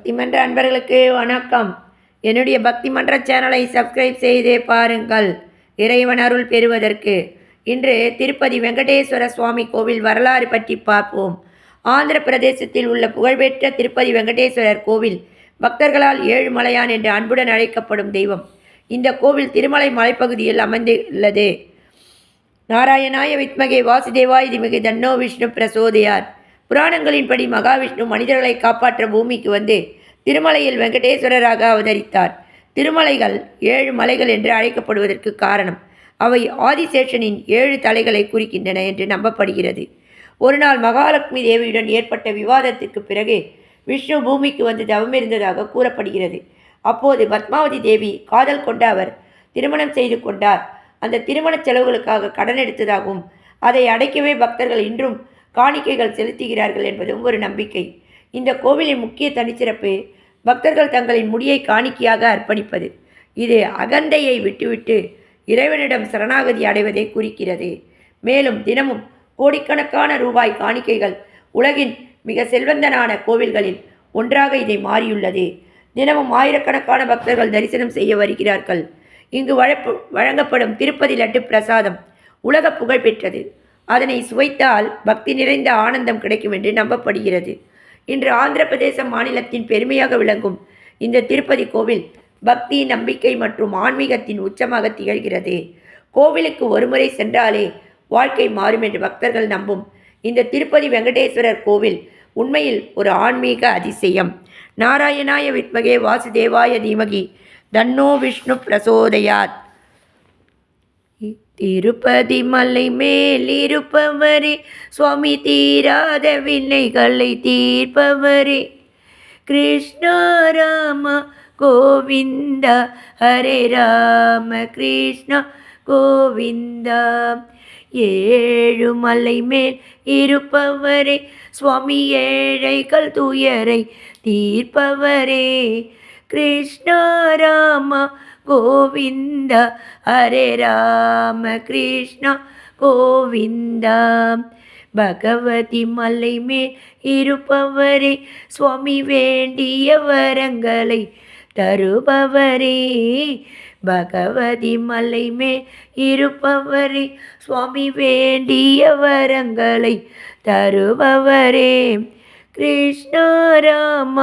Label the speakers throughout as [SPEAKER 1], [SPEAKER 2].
[SPEAKER 1] பக்தி மன்ற அன்பர்களுக்கு வணக்கம். என்னுடைய பக்தி மன்ற சேனலை சப்ஸ்கிரைப் செய்தே பாருங்கள், இறைவன் அருள் பெறுவதற்கு. இன்று திருப்பதி வெங்கடேஸ்வர சுவாமி கோவில் வரலாறு பற்றி பார்ப்போம். ஆந்திர பிரதேசத்தில் உள்ள புகழ்பெற்ற திருப்பதி வெங்கடேஸ்வரர் கோவில் பக்தர்களால் ஏழுமலையான் என்று அன்புடன் அழைக்கப்படும் தெய்வம். இந்த கோவில் திருமலை மலைப்பகுதியில் அமைந்துள்ளது. நாராயணாய வித்மகே வாசுதேவாய தீமகி தன்னோ விஷ்ணு பிரசோதயாத். புராணங்களின்படி மகாவிஷ்ணு மனிதர்களை காப்பாற்ற பூமிக்கு வந்து திருமலையில் வெங்கடேஸ்வரராக அவதரித்தார். திருமலைகள் 7 மலைகள் என்று அழைக்கப்படுவதற்கு காரணம் அவை ஆதிசேஷனின் 7 தலைகளை குறிக்கின்றன என்று நம்பப்படுகிறது. ஒரு நாள் மகாலட்சுமி தேவியுடன் ஏற்பட்ட விவாதத்திற்கு பிறகு விஷ்ணு பூமிக்கு வந்து தவமிருந்ததாக கூறப்படுகிறது. அப்போது பத்மாவதி தேவி காதல் கொண்ட அவர் திருமணம் செய்து கொண்டார். அந்த திருமண செலவுகளுக்காக கடன் எடுத்ததாகவும் அதை அடைக்கவே பக்தர்கள் இன்றும் காணிக்கைகள் செலுத்துகிறார்கள் என்பதும் ஒரு நம்பிக்கை. இந்த கோவிலின் முக்கிய தனிச்சிறப்பு பக்தர்கள் தங்களின் முடியை காணிக்கையாக அர்ப்பணிப்பது. இது அகந்தையை விட்டுவிட்டு இறைவனிடம் சரணாகதி அடைவதை குறிக்கிறது. மேலும் தினமும் கோடிக்கணக்கான ரூபாய் காணிக்கைகள் உலகின் மிக செல்வந்தனான கோவில்களில் ஒன்றாக இதை மாறியுள்ளது. தினமும் ஆயிரக்கணக்கான பக்தர்கள் தரிசனம் செய்ய வருகிறார்கள். இங்கு வழங்கப்படும் திருப்பதி லட்டு பிரசாதம் உலக புகழ் பெற்றது. அதனை சுவைத்தால் பக்தி நிறைந்த ஆனந்தம் கிடைக்கும் என்று நம்பப்படுகிறது. இன்று ஆந்திர பிரதேச மாநிலத்தின் பெருமையாக விளங்கும் இந்த திருப்பதி கோவில் பக்தி, நம்பிக்கை மற்றும் ஆன்மீகத்தின் உச்சமாக திகழ்கிறது. கோவிலுக்கு ஒருமுறை சென்றாலே வாழ்க்கை மாறும் என்று பக்தர்கள் நம்பும் இந்த திருப்பதி வெங்கடேஸ்வரர் கோவில் உண்மையில் ஒரு ஆன்மீக அதிசயம். நாராயணாய வித்மகே வாசுதேவாய தீமகி தன்னோ விஷ்ணு பிரசோதயாத். திருப்பதி மலை மேல் இருப்பவரே சுவாமி, தீராத வினைகளை தீர்ப்பவரே. கிருஷ்ணா ராம கோவிந்தா, ஹரே ராம கிருஷ்ணா கோவிந்தா. 7 மலை மேல் இருப்பவரே சுவாமி, ஏழைகள் துயரை தீர்ப்பவரே. கிருஷ்ணா ராம கோவிந்தா, ஹரே ராம கிருஷ்ணா கோவிந்தா. பகவதி மலை மேல் இருப்பவரே சுவாமி, வேண்டிய வரங்களை தருபவரே. பகவதி மலை மேல் இருப்பவரே சுவாமி, வேண்டிய வரங்களை தருபவரே. கிருஷ்ணா ராம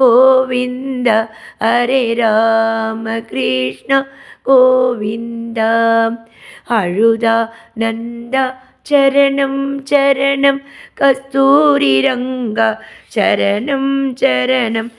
[SPEAKER 1] கோவிந்தா, ஹரே ராம கிருஷ்ணா கோவிந்தா. அழுதா நந்தா சரணம் சரணம், கஸ்தூரி ரங்கா சரணம் சரணம்.